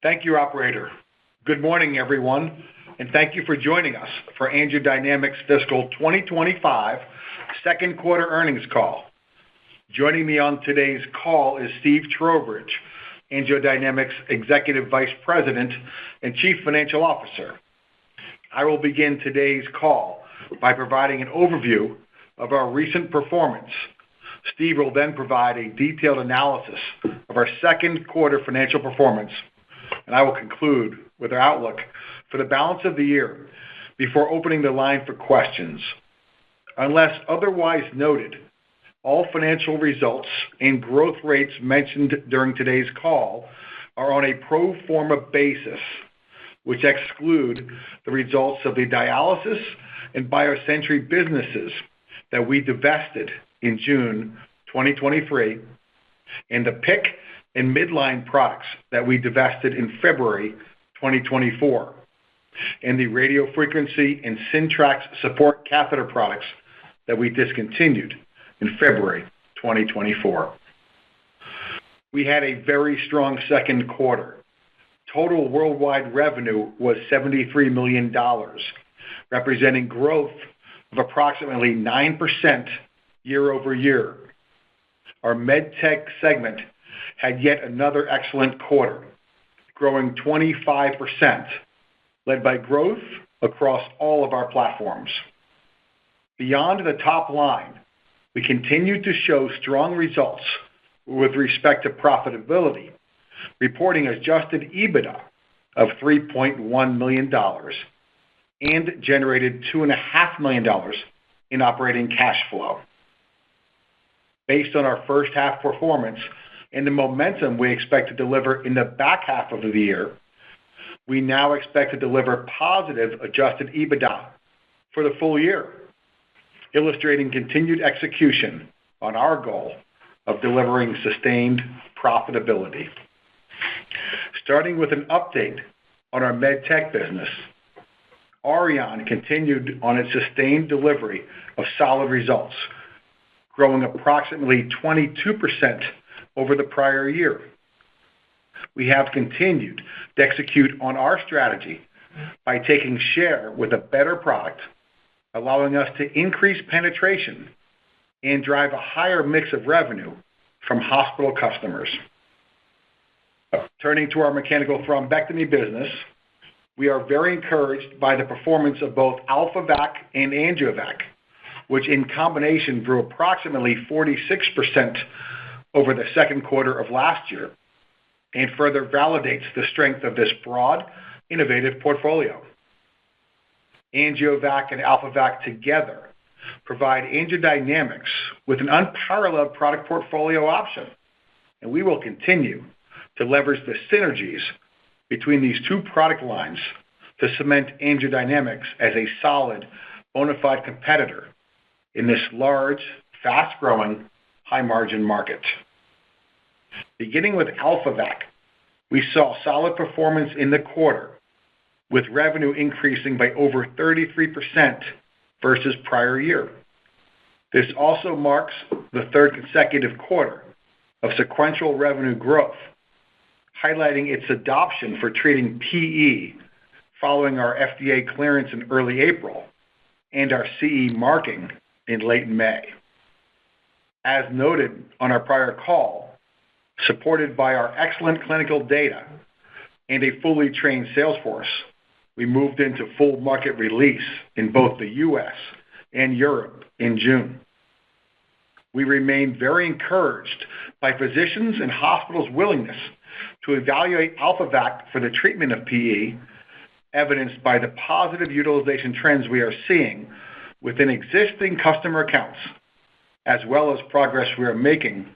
Thank you, operator. Good morning, everyone, and thank you for joining us for AngioDynamics Fiscal 2025 second quarter earnings call. Joining me on today's call is Steve Trowbridge, AngioDynamics Executive Vice President and Chief Financial Officer. I will begin today's call by providing an overview of our recent performance. Steve will then provide a detailed analysis of our second quarter financial performance, and I will conclude with our outlook for the balance of the year before opening the line for questions. Unless otherwise noted, all financial results and growth rates mentioned during today's call are on a pro forma basis, which exclude the results of the dialysis and BioSentry businesses that we divested in June 2023, and the PIC and midline products that we divested in February 2024, and the radiofrequency and Syntrax support catheter products that we discontinued in February 2024. We had a very strong second quarter. Total worldwide revenue was $73 million, representing growth of approximately 9% year over year. Our MedTech segment had yet another excellent quarter, growing 25%, led by growth across all of our platforms. Beyond the top line, we continued to show strong results with respect to profitability, reporting adjusted EBITDA of $3.1 million and generated $2.5 million in operating cash flow. Based on our first half performance and the momentum we expect to deliver in the back half of the year, we now expect to deliver positive adjusted EBITDA for the full year, illustrating continued execution on our goal of delivering sustained profitability. Starting with an update on our MedTech business, Auryon continued on its sustained delivery of solid results, growing approximately 22% over the prior year. We have continued to execute on our strategy by taking share with a better product, allowing us to increase penetration and drive a higher mix of revenue from hospital customers. Turning to our mechanical thrombectomy business, we are very encouraged by the performance of both AlphaVac and AngioVac, which in combination grew approximately 46% over the second quarter of last year, and further validates the strength of this broad, innovative portfolio. AngioVac and AlphaVac together provide AngioDynamics with an unparalleled product portfolio option, and we will continue to leverage the synergies between these two product lines to cement AngioDynamics as a solid, bona fide competitor in this large, fast-growing, high-margin market. Beginning with AlphaVac, we saw solid performance in the quarter, with revenue increasing by over 33% versus prior year. This also marks the third consecutive quarter of sequential revenue growth, highlighting its adoption for treating PE following our FDA clearance in early April and our CE marking in late May. As noted on our prior call, supported by our excellent clinical data and a fully trained sales force, we moved into full market release in both the U.S. and Europe in June. We remain very encouraged by physicians and hospitals' willingness to evaluate AlphaVac for the treatment of PE, evidenced by the positive utilization trends we are seeing within existing customer accounts, as well as progress we are making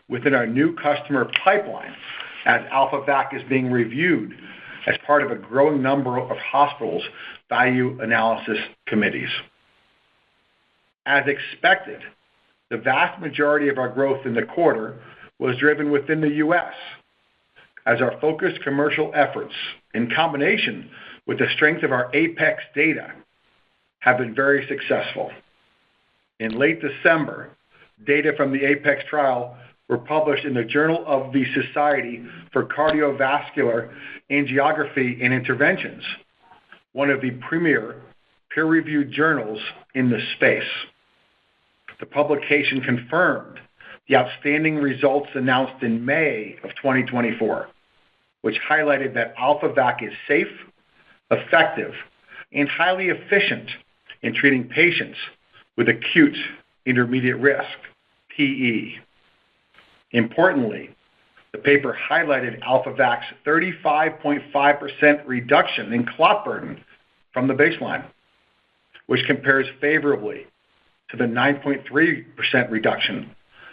within our new customer pipeline as AlphaVac is being reviewed as part of a growing number of hospitals' value analysis committees. As expected, the vast majority of our growth in the quarter was driven within the U.S., as our focused commercial efforts, in combination with the strength of our Apex data, have been very successful. In late December, data from the Apex trial were published in the Journal of the Society for Cardiovascular Angiography and Interventions, one of the premier peer-reviewed journals in the space. The publication confirmed the outstanding results announced in May of 2024, which highlighted that AlphaVac is safe, effective, and highly efficient in treating patients with acute intermediate risk, PE. Importantly, the paper highlighted AlphaVac's 35.5% reduction in clot burden from the baseline, which compares favorably to the 9.3% reduction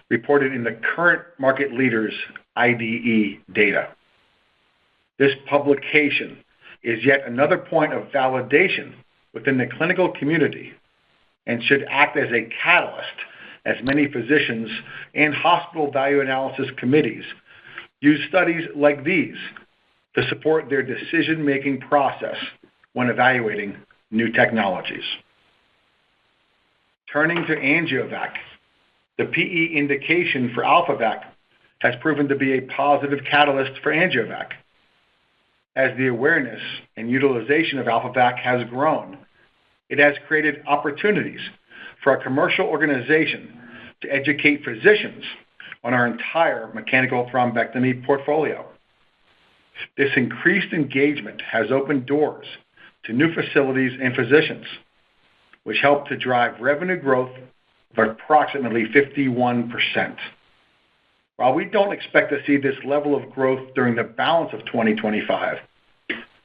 reported in the current market leader's IDE data. This publication is yet another point of validation within the clinical community and should act as a catalyst as many physicians and hospital value analysis committees use studies like these to support their decision-making process when evaluating new technologies. Turning to AngioVac, the PE indication for AlphaVac has proven to be a positive catalyst for AngioVac. As the awareness and utilization of AlphaVac has grown, it has created opportunities for our commercial organization to educate physicians on our entire mechanical thrombectomy portfolio. This increased engagement has opened doors to new facilities and physicians, which helped to drive revenue growth of approximately 51%. While we don't expect to see this level of growth during the balance of 2025,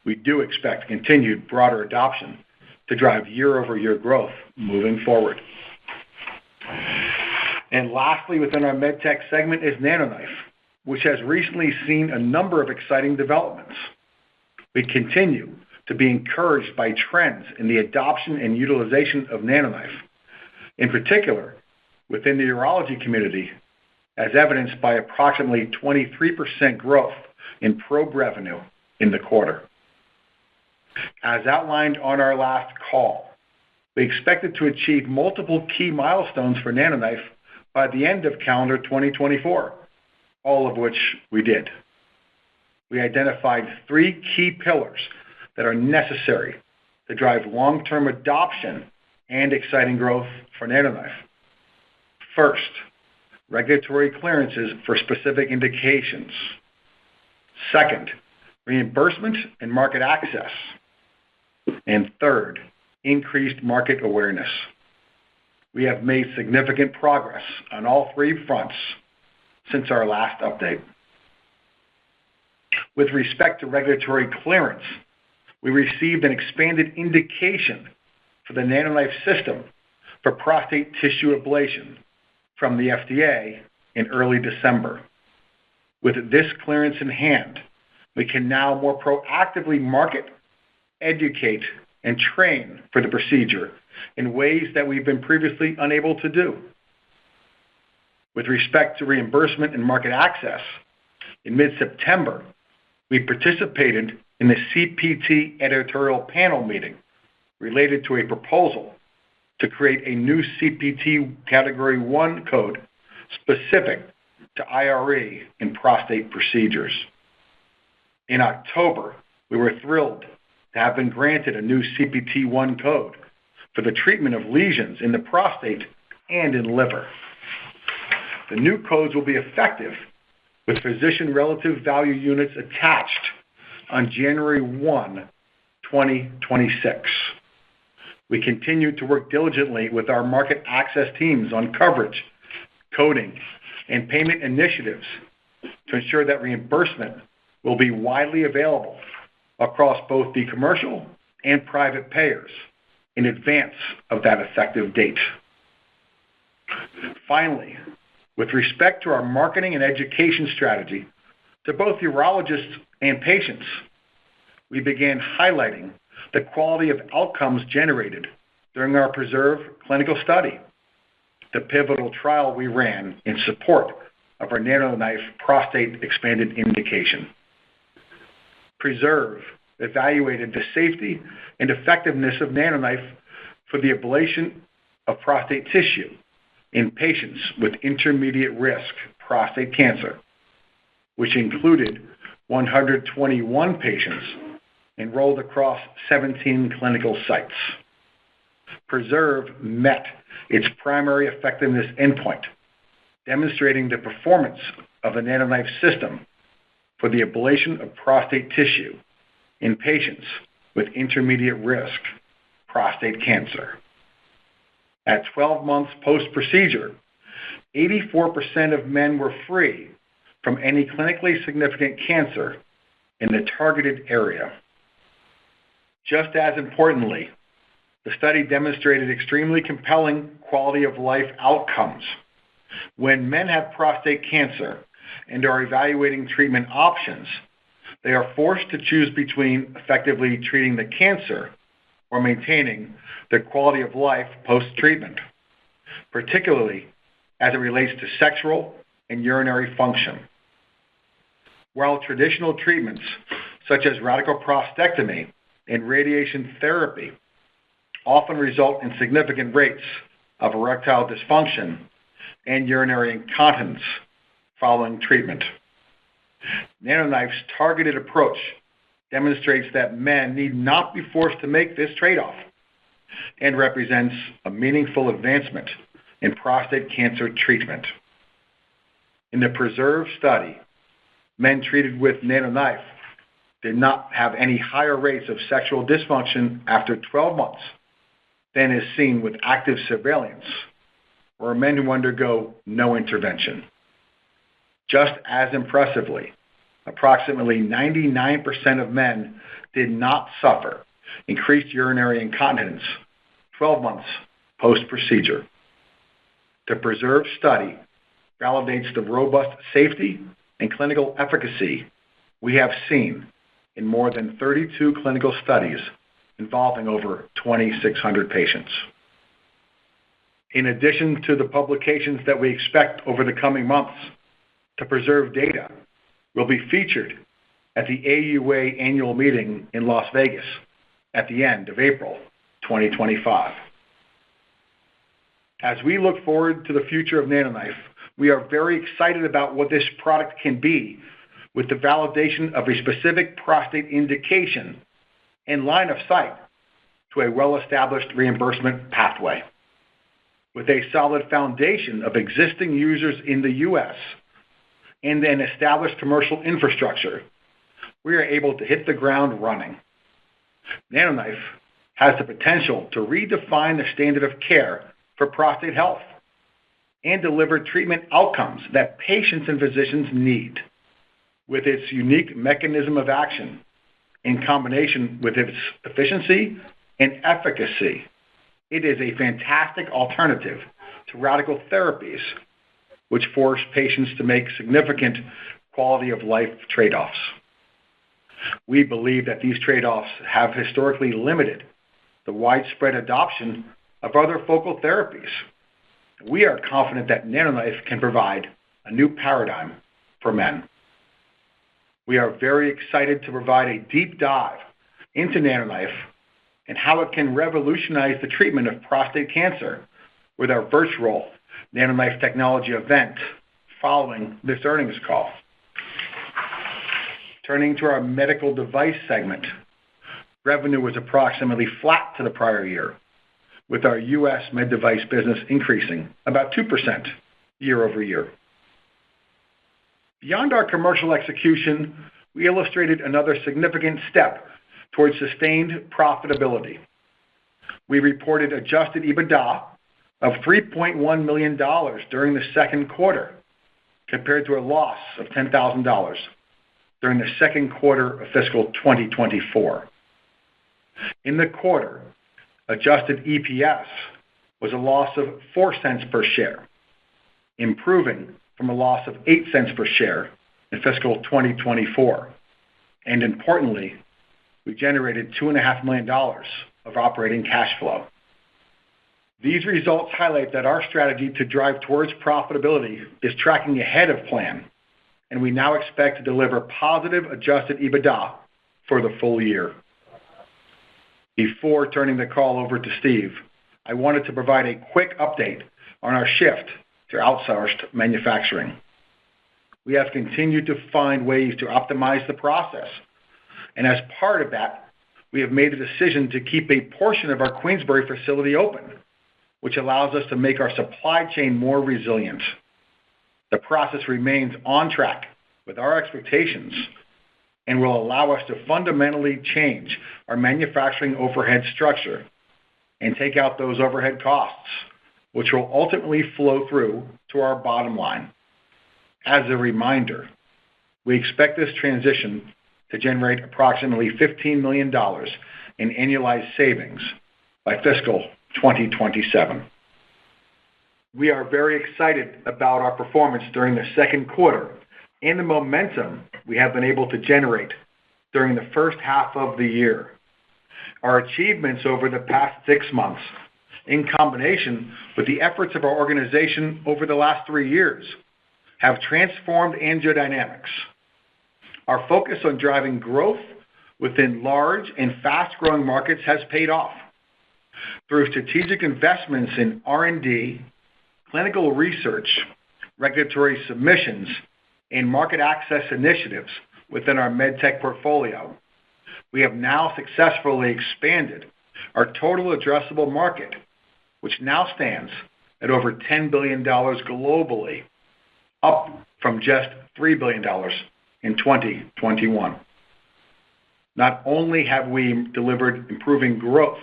we do expect continued broader adoption to drive year-over-year growth moving forward. And lastly, within our MedTech segment is NanoKnife, which has recently seen a number of exciting developments. We continue to be encouraged by trends in the adoption and utilization of NanoKnife, in particular within the urology community, as evidenced by approximately 23% growth in probe revenue in the quarter. As outlined on our last call, we expected to achieve multiple key milestones for NanoKnife by the end of calendar 2024, all of which we did. We identified 3 key pillars that are necessary to drive long-term adoption and exciting growth for NanoKnife. First, regulatory clearances for specific indications. Second, reimbursement and market access. And third, increased market awareness. We have made significant progress on all 3 fronts since our last update. With respect to regulatory clearance, we received an expanded indication for the NanoKnife system for prostate tissue ablation from the FDA in early December. With this clearance in hand, we can now more proactively market, educate, and train for the procedure in ways that we've been previously unable to do. With respect to reimbursement and market access, in mid-September, we participated in the CPT editorial panel meeting related to a proposal to create a new CPT Category 1 code specific to IRE in prostate procedures. In October, we were thrilled to have been granted a new CPT 1 code for the treatment of lesions in the prostate and in liver. The new codes will be effective with physician relative value units attached on January 1, 2026. We continue to work diligently with our market access teams on coverage, coding, and payment initiatives to ensure that reimbursement will be widely available across both the commercial and private payers in advance of that effective date. Finally, with respect to our marketing and education strategy to both urologists and patients, we began highlighting the quality of outcomes generated during our PRESERVE clinical study, the pivotal trial we ran in support of our NanoKnife prostate expanded indication. PRESERVE evaluated the safety and effectiveness of NanoKnife for the ablation of prostate tissue in patients with intermediate risk prostate cancer, which included 121 patients enrolled across 17 clinical sites. PRESERVE met its primary effectiveness endpoint, demonstrating the performance of the NanoKnife system for the ablation of prostate tissue in patients with intermediate risk prostate cancer. At 12 months post-procedure, 84% of men were free from any clinically significant cancer in the targeted area. Just as importantly, the study demonstrated extremely compelling quality of life outcomes. When men have prostate cancer and are evaluating treatment options, they are forced to choose between effectively treating the cancer or maintaining their quality of life post-treatment, particularly as it relates to sexual and urinary function. While traditional treatments such as radical prostatectomy and radiation therapy often result in significant rates of erectile dysfunction and urinary incontinence following treatment, NanoKnife's targeted approach demonstrates that men need not be forced to make this trade-off and represents a meaningful advancement in prostate cancer treatment. In the PRESERVE study, men treated with NanoKnife did not have any higher rates of sexual dysfunction after 12 months than is seen with active surveillance or men who undergo no intervention. Just as impressively, approximately 99% of men did not suffer increased urinary incontinence 12 months post-procedure. The PRESERVE study validates the robust safety and clinical efficacy we have seen in more than 32 clinical studies involving over 2,600 patients. In addition to the publications that we expect over the coming months, the PRESERVE data will be featured at the AUA annual meeting in Las Vegas at the end of April 2025. As we look forward to the future of NanoKnife, we are very excited about what this product can be with the validation of a specific prostate indication and line of sight to a well-established reimbursement pathway. With a solid foundation of existing users in the U.S. and an established commercial infrastructure, we are able to hit the ground running. NanoKnife has the potential to redefine the standard of care for prostate health and deliver treatment outcomes that patients and physicians need. With its unique mechanism of action, in combination with its efficiency and efficacy, it is a fantastic alternative to radical therapies, which force patients to make significant quality of life trade-offs. We believe that these trade-offs have historically limited the widespread adoption of other focal therapies. We are confident that NanoKnife can provide a new paradigm for men. We are very excited to provide a deep dive into NanoKnife and how it can revolutionize the treatment of prostate cancer with our virtual NanoKnife technology event following this earnings call. Turning to our medical device segment, revenue was approximately flat to the prior year, with our U.S. med device business increasing about 2% year over year. Beyond our commercial execution, we illustrated another significant step towards sustained profitability. We reported adjusted EBITDA of $3.1 million during the second quarter, compared to a loss of $10,000 during the second quarter of fiscal 2024. In the quarter, adjusted EPS was a loss of 4 cents per share, improving from a loss of 8 cents per share in fiscal 2024. And importantly, we generated $2.5 million of operating cash flow. These results highlight that our strategy to drive towards profitability is tracking ahead of plan, and we now expect to deliver positive adjusted EBITDA for the full year. Before turning the call over to Steve, I wanted to provide a quick update on our shift to outsourced manufacturing. We have continued to find ways to optimize the process, and as part of that, we have made a decision to keep a portion of our Queensbury facility open, which allows us to make our supply chain more resilient. The process remains on track with our expectations and will allow us to fundamentally change our manufacturing overhead structure and take out those overhead costs, which will ultimately flow through to our bottom line. As a reminder, we expect this transition to generate approximately $15 million in annualized savings by fiscal 2027. We are very excited about our performance during the second quarter and the momentum we have been able to generate during the first half of the year. Our achievements over the past 6 months, in combination with the efforts of our organization over the last 3 years, have transformed AngioDynamics. Our focus on driving growth within large and fast-growing markets has paid off. Through strategic investments in R&D, clinical research, regulatory submissions, and market access initiatives within our MedTech portfolio, we have now successfully expanded our total addressable market, which now stands at over $10 billion globally, up from just $3 billion in 2021. Not only have we delivered improving growth,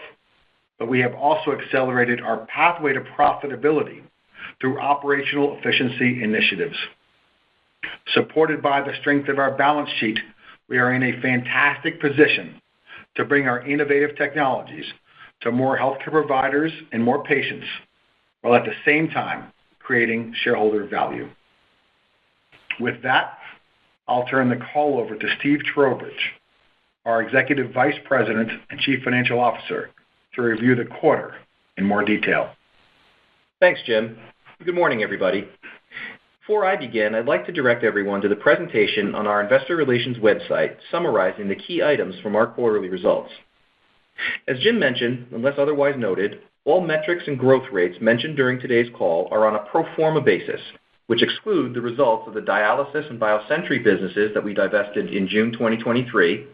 but we have also accelerated our pathway to profitability through operational efficiency initiatives. Supported by the strength of our balance sheet, we are in a fantastic position to bring our innovative technologies to more healthcare providers and more patients, while at the same time creating shareholder value. With that, I'll turn the call over to Steve Trowbridge, our Executive Vice President and Chief Financial Officer, to review the quarter in more detail. Thanks, Jim. Good morning, everybody. Before I begin, I'd like to direct everyone to the presentation on our investor relations website summarizing the key items from our quarterly results. As Jim mentioned, unless otherwise noted, all metrics and growth rates mentioned during today's call are on a pro forma basis, which exclude the results of the dialysis and BioSentry businesses that we divested in June 2023,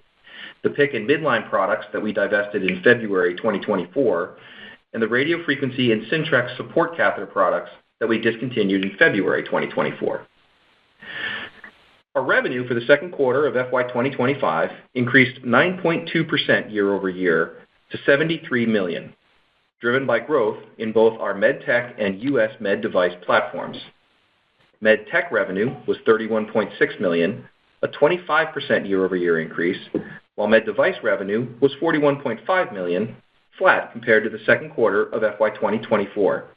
the PICC and midline products that we divested in February 2024, and the radiofrequency and Syntrex support catheter products that we discontinued in February 2024. Our revenue for the second quarter of FY 2025 increased 9.2% year-over-year to $73 million, driven by growth in both our MedTech and U.S. Med Device platforms. MedTech revenue was $31.6 million, a 25% year-over-year increase, while Med Device revenue was $41.5 million, flat compared to the second quarter of FY 2024.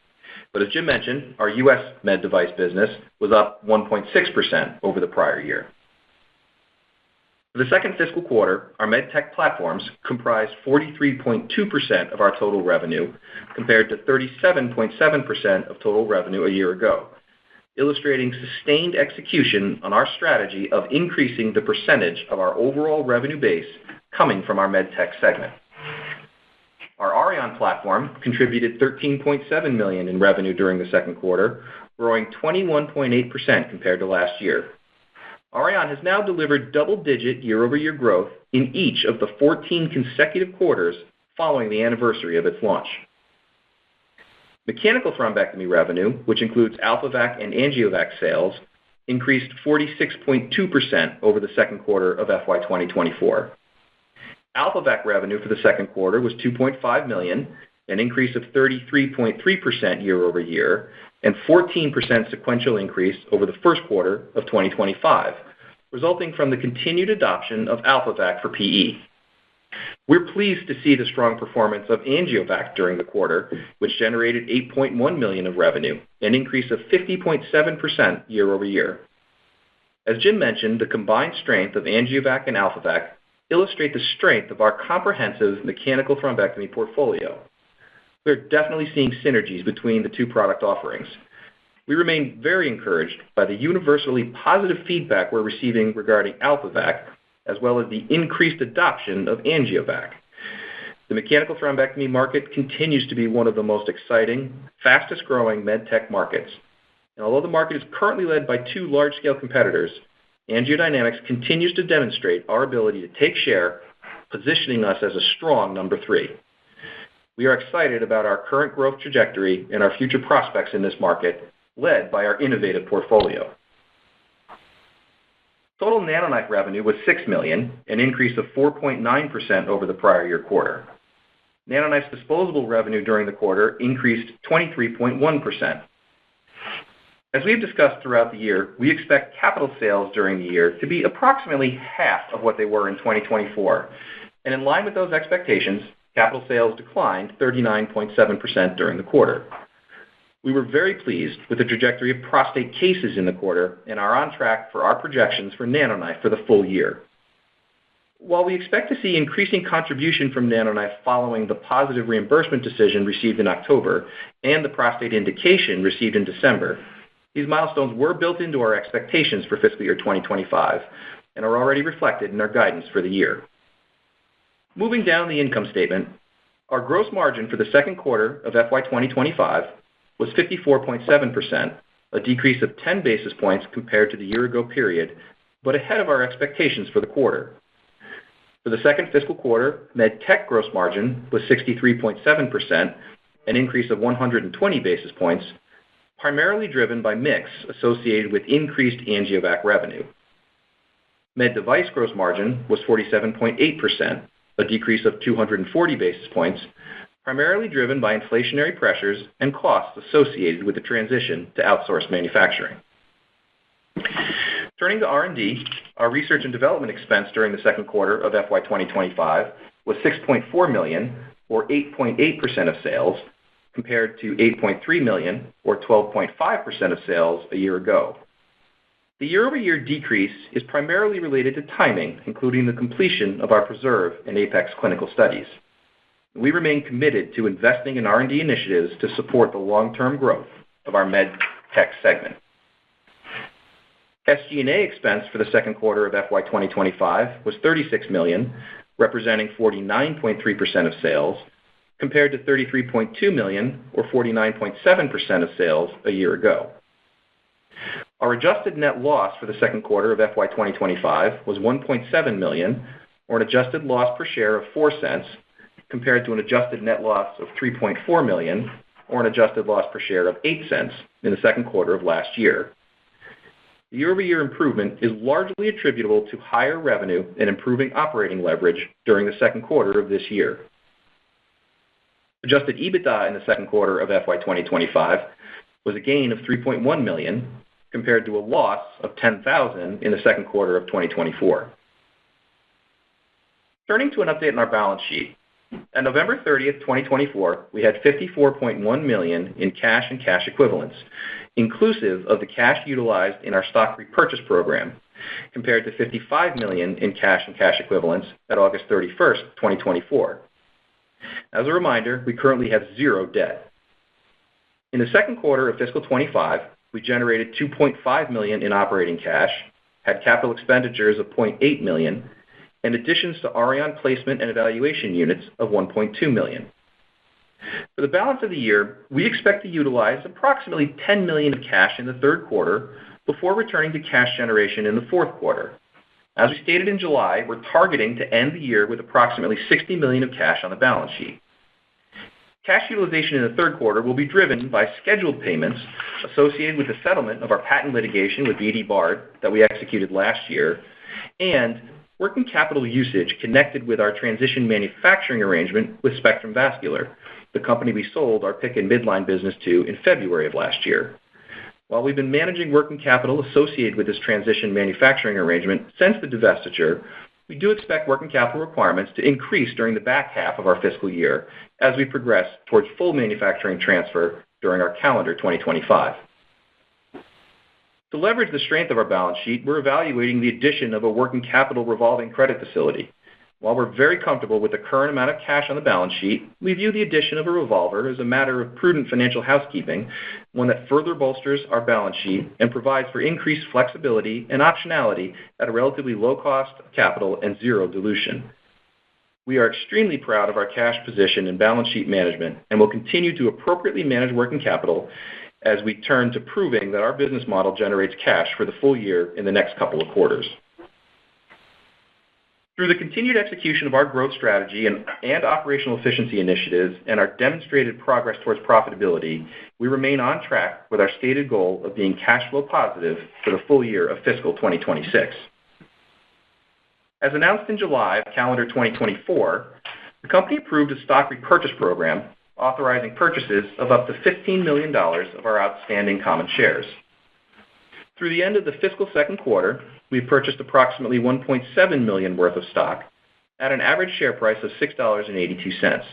But as Jim mentioned, our U.S. Med Device business was up 1.6% over the prior year. For the second fiscal quarter, our MedTech platforms comprised 43.2% of our total revenue, compared to 37.7% of total revenue a year ago, illustrating sustained execution on our strategy of increasing the percentage of our overall revenue base coming from our MedTech segment. Our Auryon platform contributed $13.7 million in revenue during the second quarter, growing 21.8% compared to last year. Auryon has now delivered double-digit year-over-year growth in each of the 14 consecutive quarters following the anniversary of its launch. Mechanical thrombectomy revenue, which includes AlphaVac and AngioVac sales, increased 46.2% over the second quarter of FY 2024. AlphaVac revenue for the second quarter was $2.5 million, an increase of 33.3% year-over-year, and 14% sequential increase over the first quarter of 2025, resulting from the continued adoption of AlphaVac for PE. We're pleased to see the strong performance of AngioVac during the quarter, which generated $8.1 million of revenue, an increase of 50.7% year-over-year. As Jim mentioned, the combined strength of AngioVac and AlphaVac illustrate the strength of our comprehensive mechanical thrombectomy portfolio. We're definitely seeing synergies between the two product offerings. We remain very encouraged by the universally positive feedback we're receiving regarding AlphaVac, as well as the increased adoption of AngioVac. The mechanical thrombectomy market continues to be one of the most exciting, fastest-growing med tech markets. And although the market is currently led by two large-scale competitors, AngioDynamics continues to demonstrate our ability to take share, positioning us as a strong number 3. We are excited about our current growth trajectory and our future prospects in this market, led by our innovative portfolio. Total NanoKnife revenue was $6 million, an increase of 4.9% over the prior year quarter. NanoKnife's disposable revenue during the quarter increased 23.1%. As we have discussed throughout the year, we expect capital sales during the year to be approximately half of what they were in 2024. And in line with those expectations, capital sales declined 39.7% during the quarter. We were very pleased with the trajectory of prostate cases in the quarter and are on track for our projections for NanoKnife for the full year. While we expect to see increasing contribution from NanoKnife following the positive reimbursement decision received in October and the prostate indication received in December, these milestones were built into our expectations for fiscal year 2025 and are already reflected in our guidance for the year. Moving down the income statement, our gross margin for the second quarter of FY 2025 was 54.7%, a decrease of 10 basis points compared to the year-ago period, but ahead of our expectations for the quarter. For the second fiscal quarter, med tech gross margin was 63.7%, an increase of 120 basis points, primarily driven by mix associated with increased AngioVac revenue. Med device gross margin was 47.8%, a decrease of 240 basis points, primarily driven by inflationary pressures and costs associated with the transition to outsourced manufacturing. Turning to R&D, our research and development expense during the second quarter of FY 2025 was $6.4 million, or 8.8% of sales, compared to $8.3 million, or 12.5% of sales a year ago. The year-over-year decrease is primarily related to timing, including the completion of our PRESERVE and APEX clinical studies. We remain committed to investing in R&D initiatives to support the long-term growth of our med tech segment. SG&A expense for the second quarter of FY 2025 was $36 million, representing 49.3% of sales, compared to $33.2 million, or 49.7% of sales a year ago. Our adjusted net loss for the second quarter of FY 2025 was $1.7 million, or an adjusted loss per share of 4 cents, compared to an adjusted net loss of $3.4 million, or an adjusted loss per share of 8 cents in the second quarter of last year. The year-over-year improvement is largely attributable to higher revenue and improving operating leverage during the second quarter of this year. Adjusted EBITDA in the second quarter of FY 2025 was a gain of $3.1 million, compared to a loss of $10,000 in the second quarter of 2024. Turning to an update on our balance sheet. On November 30th, 2024, we had $54.1 million in cash and cash equivalents, inclusive of the cash utilized in our stock repurchase program, compared to $55 million in cash and cash equivalents at August 31st, 2024. As a reminder, we currently have 0 debt. In the second quarter of fiscal 25, we generated $2.5 million in operating cash, had capital expenditures of $0.8 million, and additions to Auryon placement and evaluation units of $1.2 million. For the balance of the year, we expect to utilize approximately $10 million of cash in the third quarter before returning to cash generation in the fourth quarter. As we stated in July, we're targeting to end the year with approximately $60 million of cash on the balance sheet. Cash utilization in the third quarter will be driven by scheduled payments associated with the settlement of our patent litigation with BD Bard that we executed last year, and working capital usage connected with our transition manufacturing arrangement with Spectrum Vascular, the company we sold our PICC and midline business to in February of last year. While we've been managing working capital associated with this transition manufacturing arrangement since the divestiture, we do expect working capital requirements to increase during the back half of our fiscal year as we progress towards full manufacturing transfer during our calendar 2025. To leverage the strength of our balance sheet, we're evaluating the addition of a working capital revolving credit facility. While we're very comfortable with the current amount of cash on the balance sheet, we view the addition of a revolver as a matter of prudent financial housekeeping, one that further bolsters our balance sheet and provides for increased flexibility and optionality at a relatively low cost of capital and 0 dilution. We are extremely proud of our cash position and balance sheet management and will continue to appropriately manage working capital as we turn to proving that our business model generates cash for the full year in the next couple of quarters. Through the continued execution of our growth strategy and operational efficiency initiatives and our demonstrated progress towards profitability, we remain on track with our stated goal of being cash flow positive for the full year of fiscal 2026. As announced in July of calendar 2024, the company approved a stock repurchase program authorizing purchases of up to $15 million of our outstanding common shares. Through the end of the fiscal second quarter, we've purchased approximately $1.7 million worth of stock at an average share price of $6.82.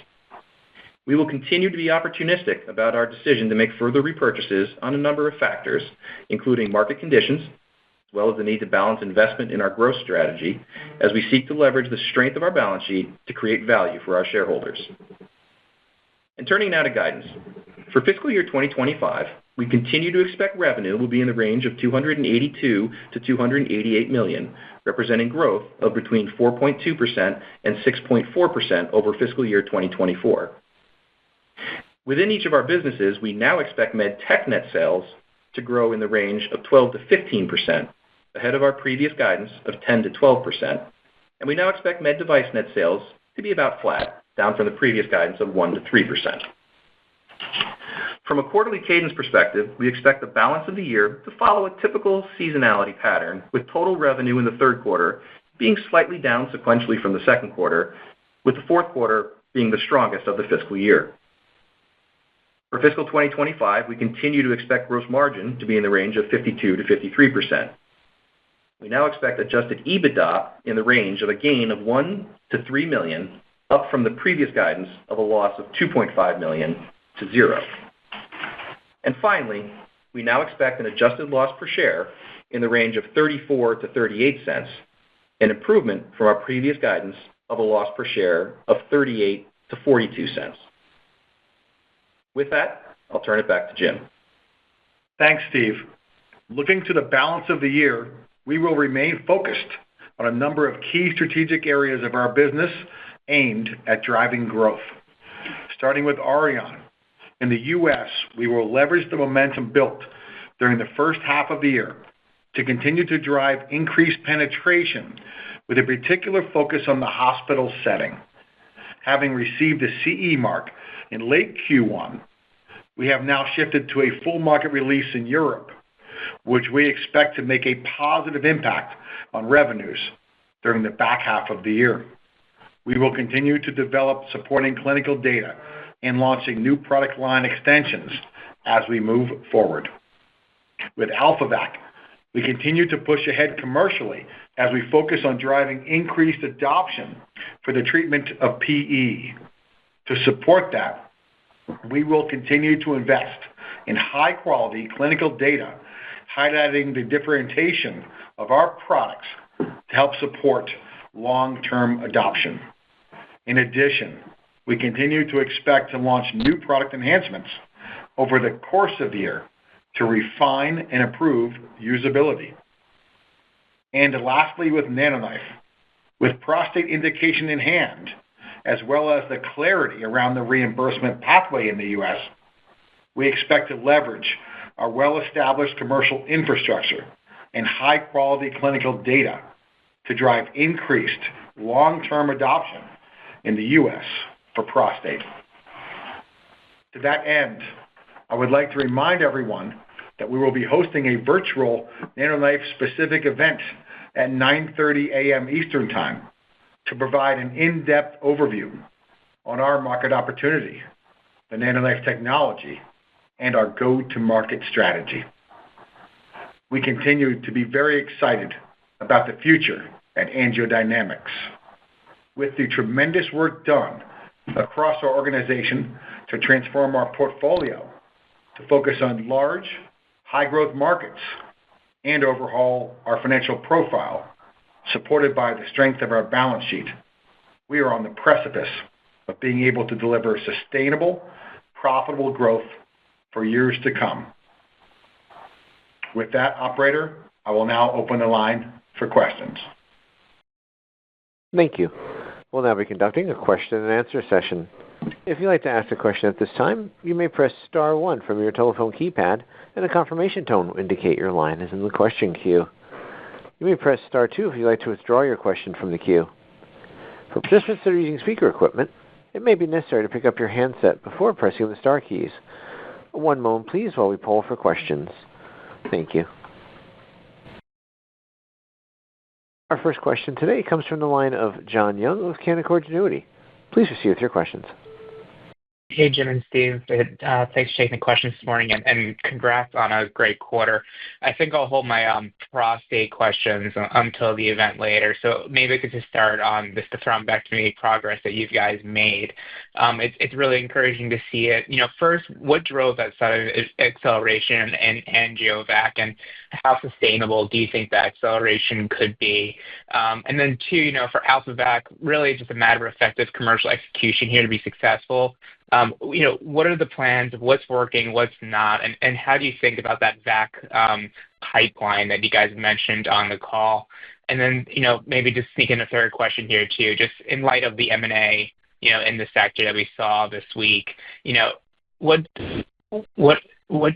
We will continue to be opportunistic about our decision to make further repurchases on a number of factors, including market conditions, as well as the need to balance investment in our growth strategy as we seek to leverage the strength of our balance sheet to create value for our shareholders. And turning now to guidance. For fiscal year 2025, we continue to expect revenue will be in the range of $282 to $288 million, representing growth of between 4.2% and 6.4% over fiscal year 2024. Within each of our businesses, we now expect Med Tech net sales to grow in the range of 12 to 15%, ahead of our previous guidance of 10 to 12%, and we now expect Med Device net sales to be about flat, down from the previous guidance of 1 to 3%. From a quarterly cadence perspective, we expect the balance of the year to follow a typical seasonality pattern, with total revenue in the third quarter being slightly down sequentially from the second quarter, with the fourth quarter being the strongest of the fiscal year. For fiscal 2025, we continue to expect gross margin to be in the range of 52 to 53%. We now expect adjusted EBITDA in the range of a gain of $1 to $3 million, up from the previous guidance of a loss of $2.5 million to $0. And finally, we now expect an adjusted loss per share in the range of 34 to 38 cents, an improvement from our previous guidance of a loss per share of 38 to 42 cents. With that, I'll turn it back to Jim. Thanks, Steve. Looking to the balance of the year, we will remain focused on a number of key strategic areas of our business aimed at driving growth. Starting with Auryon. In the U.S., we will leverage the momentum built during the first half of the year to continue to drive increased penetration with a particular focus on the hospital setting. Having received a CE mark in late Q1, we have now shifted to a full market release in Europe, which we expect to make a positive impact on revenues during the back half of the year. We will continue to develop supporting clinical data and launching new product line extensions as we move forward. With AlphaVac, we continue to push ahead commercially as we focus on driving increased adoption for the treatment of PE. To support that, we will continue to invest in high-quality clinical data, highlighting the differentiation of our products to help support long-term adoption. In addition, we continue to expect to launch new product enhancements over the course of the year to refine and improve usability. And lastly, with NanoKnife, with prostate indication in hand, as well as the clarity around the reimbursement pathway in the U.S., we expect to leverage our well-established commercial infrastructure and high-quality clinical data to drive increased long-term adoption in the U.S. for prostate. To that end, I would like to remind everyone that we will be hosting a virtual NanoKnife-specific event at 9:30 a.m. Eastern Time to provide an in-depth overview on our market opportunity, the NanoKnife technology, and our go-to-market strategy. We continue to be very excited about the future at AngioDynamics. With the tremendous work done across our organization to transform our portfolio to focus on large, high-growth markets and overhaul our financial profile, supported by the strength of our balance sheet, we are on the precipice of being able to deliver sustainable, profitable growth for years to come. With that, operator, I will now open the line for questions. Thank you. We'll now be conducting a question and answer session. If you'd like to ask a question at this time, you may press star 1 from your telephone keypad, and a confirmation tone will indicate your line is in the question queue. You may press star 2 if you'd like to withdraw your question from the queue. For participants that are using speaker equipment, it may be necessary to pick up your handset before pressing the star keys. One moment please while we poll for questions. Thank you. Our first question today comes from the line of John Young with Canaccord Genuity. Please proceed with your questions. Hey, Jim and Steve. Thanks for taking the questions this morning, and congrats on a great quarter. I think I'll hold my prostate questions until the event later. So maybe I could just start on the thrombectomy progress that you guys made. It's really encouraging to see it. First, what drove that sort of acceleration in AngioVac, and how sustainable do you think that acceleration could be? And then two, for AlphaVac, really just a matter of effective commercial execution here to be successful. What are the plans of what's working, what's not, and how do you think about that VAC pipeline that you guys mentioned on the call? And then, maybe just sneak in a third question here too, just in light of the M&A, in the sector that we saw this week, what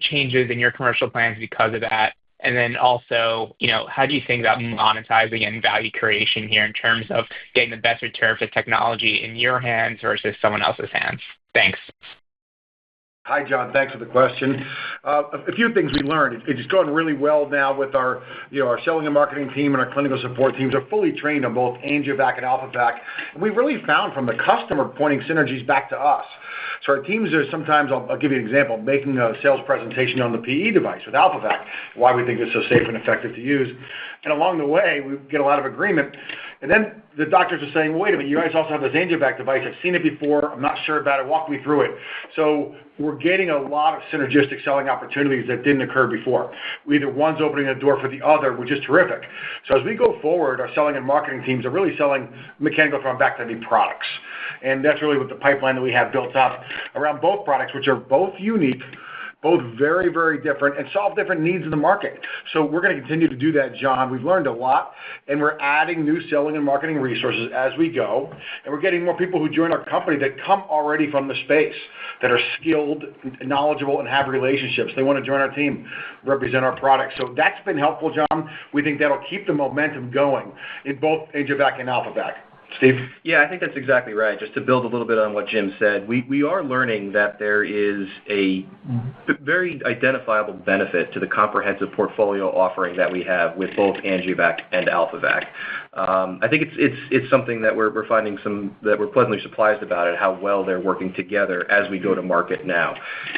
changes in your commercial plans because of that? And then also, how do you think about monetizing and value creation here in terms of getting the best return for technology in your hands versus someone else's hands? Thanks. Hi, John. Thanks for the question. A few things we learned. It's going really well now with our selling and marketing team, and our clinical support teams are fully trained on both AngioVac and AlphaVac. And we really found from the customer pointing synergies back to us. So our teams are sometimes, I'll give you an example, making a sales presentation on the PE device with AlphaVac, why we think it's so safe and effective to use. And along the way, we get a lot of agreement. And then the doctors are saying, wait a minute, you guys also have this AngioVac device. I've seen it before. I'm not sure about it. Walk me through it. So we're getting a lot of synergistic selling opportunities that didn't occur before. Either one's opening a door for the other, which is terrific. So as we go forward, our selling and marketing teams are really selling mechanical thrombectomy products. And that's really what the pipeline that we have built up around both products, which are both unique, both very, very different, and solve different needs in the market. So we're going to continue to do that, John. We've learned a lot, and we're adding new selling and marketing resources as we go, and we're getting more people who join our company that come already from the space, that are skilled, knowledgeable, and have relationships. They want to join our team, represent our products. So that's been helpful, John. We think that'll keep the momentum going in both AngioVac and AlphaVac. Steve? Yeah, I think that's exactly right. Just to build a little bit on what Jim said, we are learning that there is a very identifiable benefit to the comprehensive portfolio offering that we have with both AngioVac and AlphaVac. I think it's something that we're finding that we're pleasantly surprised about it, how well they're working together as we go to market now.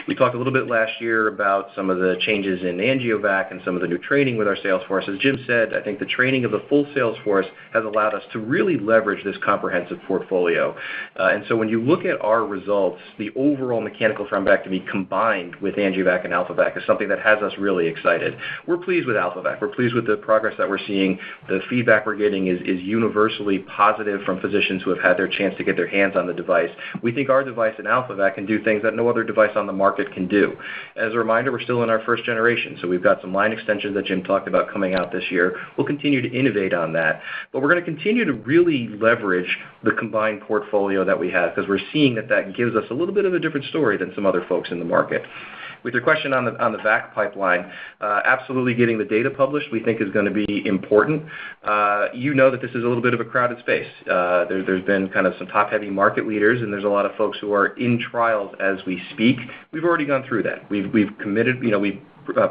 We talked a little bit last year about some of the changes in AngioVac and some of the new training with our sales force. As Jim said, I think the training of the full sales force has allowed us to really leverage this comprehensive portfolio. And so when you look at our results, the overall mechanical thrombectomy combined with AngioVac and AlphaVac is something that has us really excited. We're pleased with AlphaVac. We're pleased with the progress that we're seeing. The feedback we're getting is universally positive from physicians who have had their chance to get their hands on the device. We think our device in AlphaVac can do things that no other device on the market can do. As a reminder, we're still in our first generation, so we've got some line extensions that Jim talked about coming out this year. We'll continue to innovate on that, but we're going to continue to really leverage the combined portfolio that we have, because we're seeing that gives us a little bit of a different story than some other folks in the market. With your question on the VAC pipeline, absolutely getting the data published we think is going to be important. You know that this is a little bit of a crowded space. There's been kind of some top-heavy market leaders, and there's a lot of folks who are in trials as we speak. We've already gone through that. We've committed, we've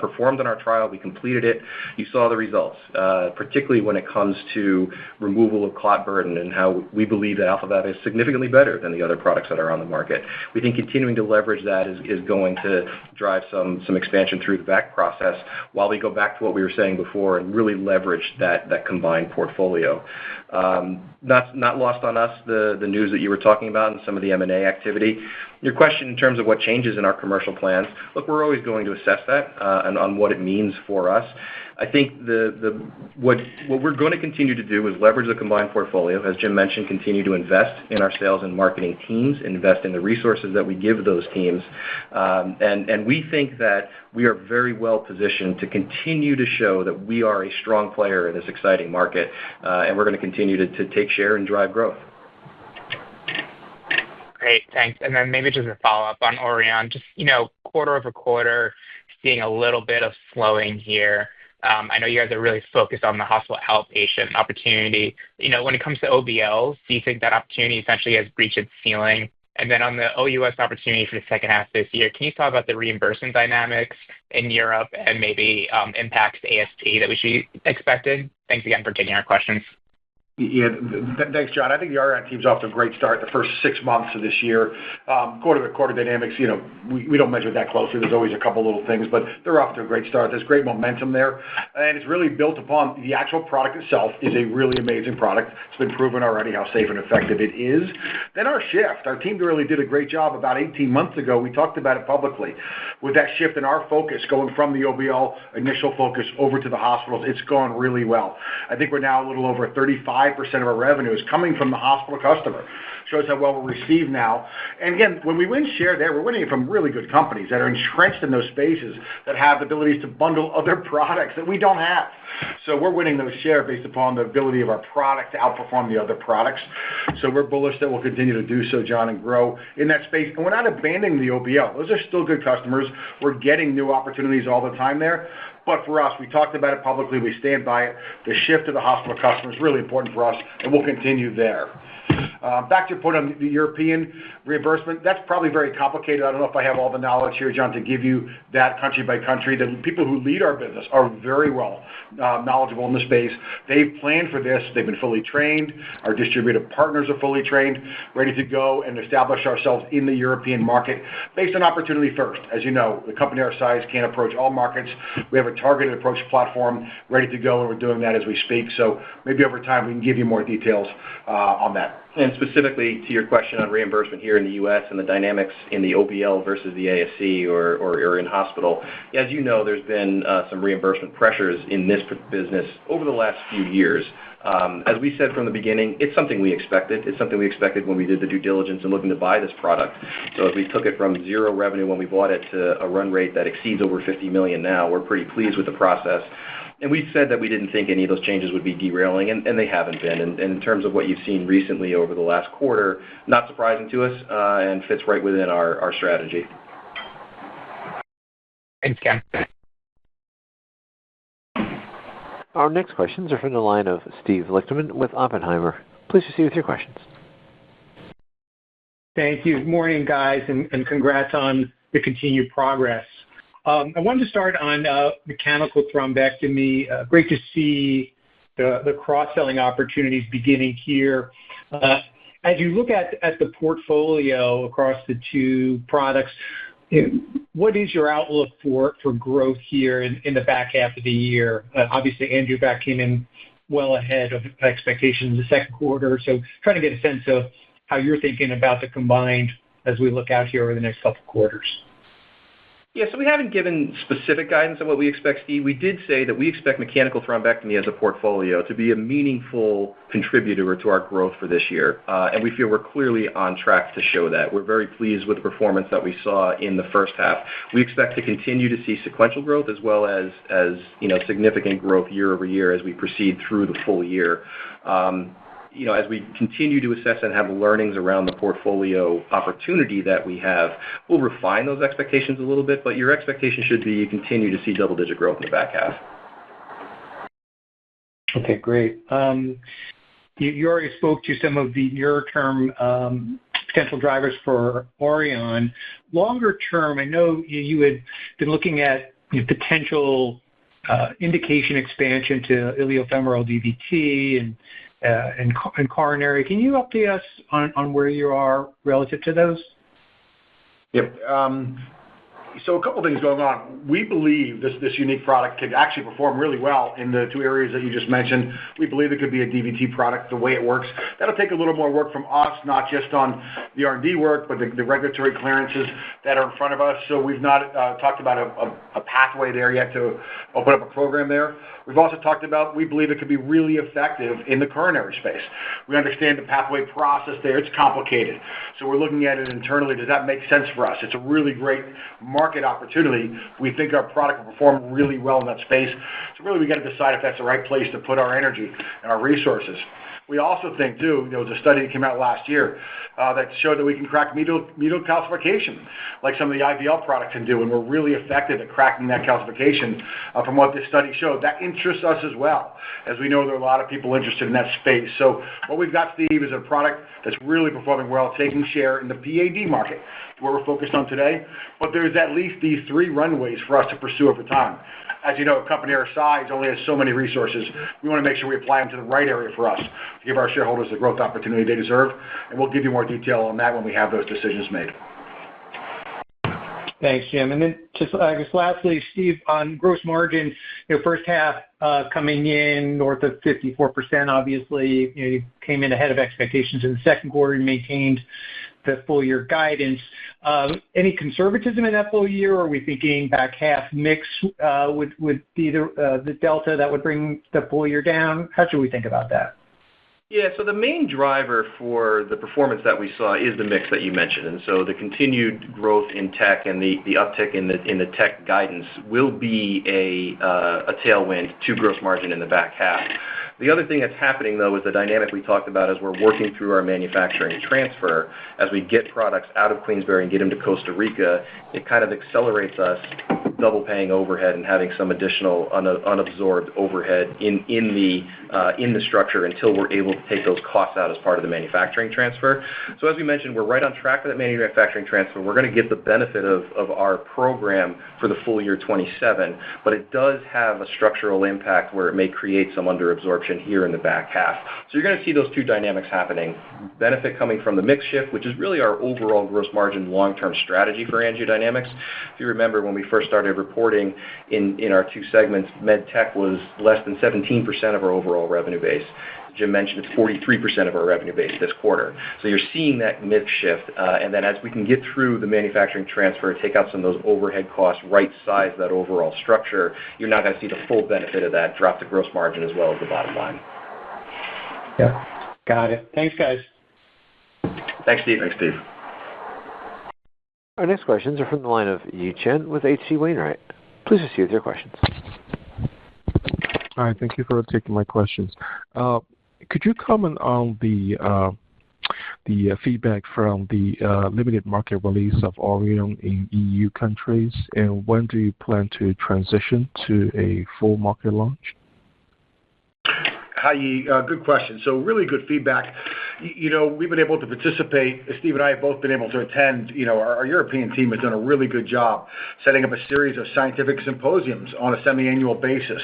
performed on our trial. We completed it. You saw the results, particularly when it comes to removal of clot burden and how we believe that AlphaVac is significantly better than the other products that are on the market. We think continuing to leverage that is going to drive some expansion through the VAC process while we go back to what we were saying before and really leverage that combined portfolio. Not lost on us the news that you were talking about and some of the M&A activity. Your question in terms of what changes in our commercial plans, look, we're always going to assess that and on what it means for us. I think what we're going to continue to do is leverage the combined portfolio, as Jim mentioned, continue to invest in our sales and marketing teams, invest in the resources that we give those teams, and we think that we are very well positioned to continue to show that we are a strong player in this exciting market, and we're going to continue to take share and drive growth. Great, thanks. And then maybe just a follow-up on Auryon, just, quarter-over-quarter, seeing a little bit of slowing here. I know you guys are really focused on the hospital outpatient opportunity. When it comes to OBLs, do you think that opportunity essentially has reached its ceiling? And then on the OUS opportunity for the second half of this year, can you talk about the reimbursement dynamics in Europe and maybe impacts to ASP that we should be expecting? Thanks again for taking our questions. Yeah, thanks, John. I think the Auryon team's off to a great start the first 6 months of this year. Quarter-to-quarter dynamics, we don't measure that closely. There's always a couple little things, but they're off to a great start. There's great momentum there, and it's really built upon the actual product itself is a really amazing product. It's been proven already how safe and effective it is. Then our team really did a great job about 18 months ago. We talked about it publicly. With that shift in our focus going from the OBL initial focus over to the hospitals, it's gone really well. I think we're now a little over 35% of our revenue is coming from the hospital customer. Shows how well we're received now. And again, when we win share there, we're winning it from really good companies that are entrenched in those spaces that have the abilities to bundle other products that we don't have. So we're winning those share based upon the ability of our product to outperform the other products. So we're bullish that we'll continue to do so, John, and grow in that space. And we're not abandoning the OBL. Those are still good customers. We're getting new opportunities all the time there. But for us, we talked about it publicly. We stand by it. The shift to the hospital customer is really important for us, and we'll continue there. Back to your point on the European reimbursement, that's probably very complicated. I don't know if I have all the knowledge here, John, to give you that country by country. The people who lead our business are very well knowledgeable in the space. They've planned for this. They've been fully trained. Our distributor partners are fully trained, ready to go and establish ourselves in the European market based on opportunity first. As you know, the company our size can't approach all markets. We have a targeted approach platform ready to go, and we're doing that as we speak. So maybe over time we can give you more details on that. And specifically to your question on reimbursement here in the U.S. and the dynamics in the OBL versus the ASC or in hospital, as you know, there's been some reimbursement pressures in this business over the last few years. As we said from the beginning, it's something we expected. It's something we expected when we did the due diligence and looking to buy this product. So as we took it from zero revenue when we bought it to a run rate that exceeds over $50 million now, we're pretty pleased with the process. And we said that we didn't think any of those changes would be derailing, and they haven't been. And in terms of what you've seen recently over the last quarter, not surprising to us and fits right within our strategy. Thanks, Ken. Our next questions are from the line of Steve Lichtman with Oppenheimer. Please proceed with your questions. Thank you. Good morning, guys, and congrats on the continued progress. I wanted to start on mechanical thrombectomy. Great to see the cross-selling opportunities beginning here. As you look at the portfolio across the two products, what is your outlook for growth here in the back half of the year? Obviously, AngioVac came in well ahead of expectations in the second quarter, so trying to get a sense of how you're thinking about the combined as we look out here over the next couple of quarters. Yeah, so we haven't given specific guidance on what we expect, Steve. We did say that we expect mechanical thrombectomy as a portfolio to be a meaningful contributor to our growth for this year, and we feel we're clearly on track to show that. We're very pleased with the performance that we saw in the first half. We expect to continue to see sequential growth as well as significant growth year over year as we proceed through the full year. As we continue to assess and have learnings around the portfolio opportunity that we have, we'll refine those expectations a little bit, but your expectation should be you continue to see double-digit growth in the back half. Okay, great. You already spoke to some of the near-term potential drivers for Auryon. Longer term, I know you had been looking at potential indication expansion to iliofemoral DVT and coronary. Can you update us on where you are relative to those? Yep. So a couple things going on. We believe this unique product could actually perform really well in the two areas that you just mentioned. We believe it could be a DVT product the way it works. That'll take a little more work from us, not just on the R&D work, but the regulatory clearances that are in front of us. So we've not talked about a pathway there yet to open up a program there. We've also talked about we believe it could be really effective in the coronary space. We understand the pathway process there. It's complicated. So we're looking at it internally. Does that make sense for us? It's a really great market opportunity. We think our product will perform really well in that space. So really we got to decide if that's the right place to put our energy and our resources. We also think, too, there was a study that came out last year that showed that we can crack medial calcification, like some of the IVL products can do, and we're really effective at cracking that calcification from what this study showed. That interests us as well, as we know there are a lot of people interested in that space. So what we've got, Steve, is a product that's really performing well, taking share in the PAD market, where we're focused on today. But there's at least these 3 runways for us to pursue over time. As you know, a company our size only has so many resources. We want to make sure we apply them to the right area for us to give our shareholders the growth opportunity they deserve, and we'll give you more detail on that when we have those decisions made. Thanks, Jim. And then just, I guess, lastly, Steve, on gross margin, first half coming in north of 54%, obviously, you came in ahead of expectations in the second quarter and maintained the full year guidance. Any conservatism in that full year, or are we thinking back half mix would be the delta that would bring the full year down? How should we think about that? Yeah, so the main driver for the performance that we saw is the mix that you mentioned. And so the continued growth in tech and the uptick in the tech guidance will be a tailwind to gross margin in the back half. The other thing that's happening, though, is the dynamic we talked about as we're working through our manufacturing transfer. As we get products out of Queensbury and get them to Costa Rica, it kind of accelerates us double paying overhead and having some additional unabsorbed overhead in the structure until we're able to take those costs out as part of the manufacturing transfer. So as we mentioned, we're right on track for that manufacturing transfer. We're going to get the benefit of our program for the full year 27, but it does have a structural impact where it may create some underabsorption here in the back half. So you're going to see those 2 dynamics happening. Benefit coming from the mix shift, which is really our overall gross margin long-term strategy for AngioDynamics. If you remember, when we first started reporting in our 2 segments, med tech was less than 17% of our overall revenue base. Jim mentioned it's 43% of our revenue base this quarter. So you're seeing that mix shift, and then as we can get through the manufacturing transfer, take out some of those overhead costs, right size that overall structure, you're not going to see the full benefit of that drop to gross margin as well as the bottom line. Yeah, got it. Thanks, guys. Thanks, Steve. Thanks, Steve. Our next questions are from the line of Yi Chen with H.C. Wainwright. Please proceed with your questions. Hi, thank you for taking my questions. Could you comment on the feedback from the limited market release of Auryon in EU countries, and when do you plan to transition to a full market launch? Hi, Yi. Good question. So really good feedback. We've been able to participate. Steve and I have both been able to attend. Our European team has done a really good job setting up a series of scientific symposiums on a semi-annual basis.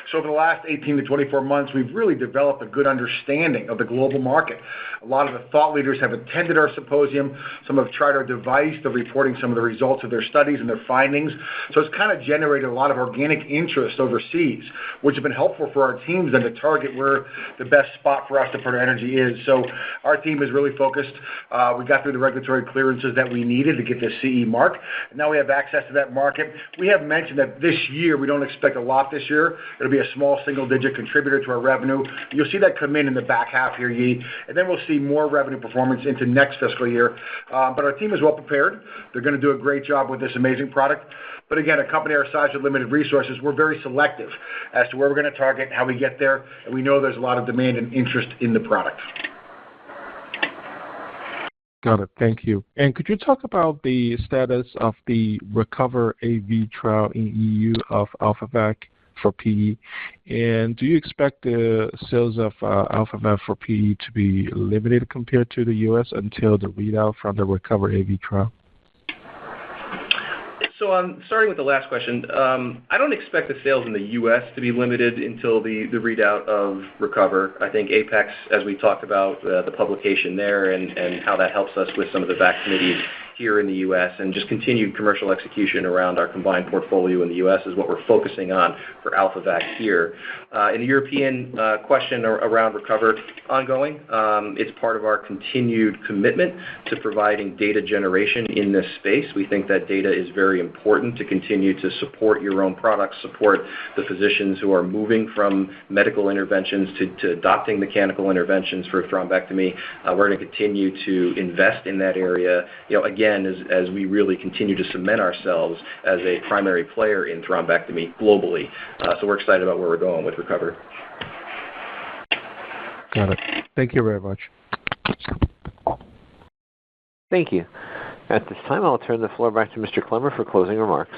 So over the last 18 to 24 months, we've really developed a good understanding of the global market. A lot of the thought leaders have attended our symposium. Some have tried our device. They're reporting some of the results of their studies and their findings. So it's kind of generated a lot of organic interest overseas, which has been helpful for our teams then to target where the best spot for us to put our energy is. So our team is really focused. We got through the regulatory clearances that we needed to get the CE mark. And now we have access to that market. We have mentioned that this year, we don't expect a lot this year. It'll be a small single-digit contributor to our revenue. You'll see that come in the back half here, Yi. And then we'll see more revenue performance into next fiscal year. But our team is well prepared. They're going to do a great job with this amazing product. But again, a company our size with limited resources, we're very selective as to where we're going to target, how we get there, and we know there's a lot of demand and interest in the product. Got it. Thank you. And could you talk about the status of the RECOVER AV trial in EU of AlphaVac for PE? And do you expect the sales of AlphaVac for PE to be limited compared to the U.S. until the readout from the RECOVER AV trial? So starting with the last question, I don't expect the sales in the U.S. to be limited until the readout of RECOVER. I think APEX, as we talked about, the publication there and how that helps us with some of the VAC committees here in the U.S. and just continued commercial execution around our combined portfolio in the U.S. is what we're focusing on for AlphaVac here. In the European question around RECOVER, ongoing. It's part of our continued commitment to providing data generation in this space. We think that data is very important to continue to support your own products, support the physicians who are moving from medical interventions to adopting mechanical interventions for thrombectomy. We're going to continue to invest in that area, again, as we really continue to cement ourselves as a primary player in thrombectomy globally. So we're excited about where we're going with RECOVER. Got it. Thank you very much. Thank you. At this time, I'll turn the floor back to Mr. Clemmer for closing remarks.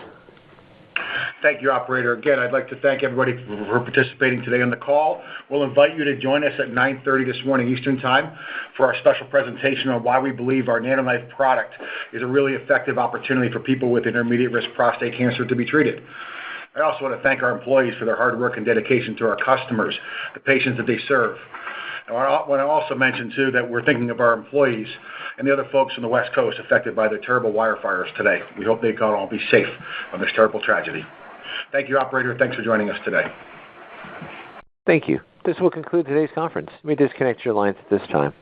Thank you, operator. Again, I'd like to thank everybody for participating today on the call. We'll invite you to join us at 9:30 this morning Eastern Time for our special presentation on why we believe our NanoKnife product is a really effective opportunity for people with intermediate-risk prostate cancer to be treated. I also want to thank our employees for their hard work and dedication to our customers, the patients that they serve. I want to also mention, too, that we're thinking of our employees and the other folks on the West Coast affected by the terrible wire fires today. We hope they can all be safe on this terrible tragedy. Thank you, operator. Thanks for joining us today. Thank you. This will conclude today's conference. You may disconnect your lines at this time.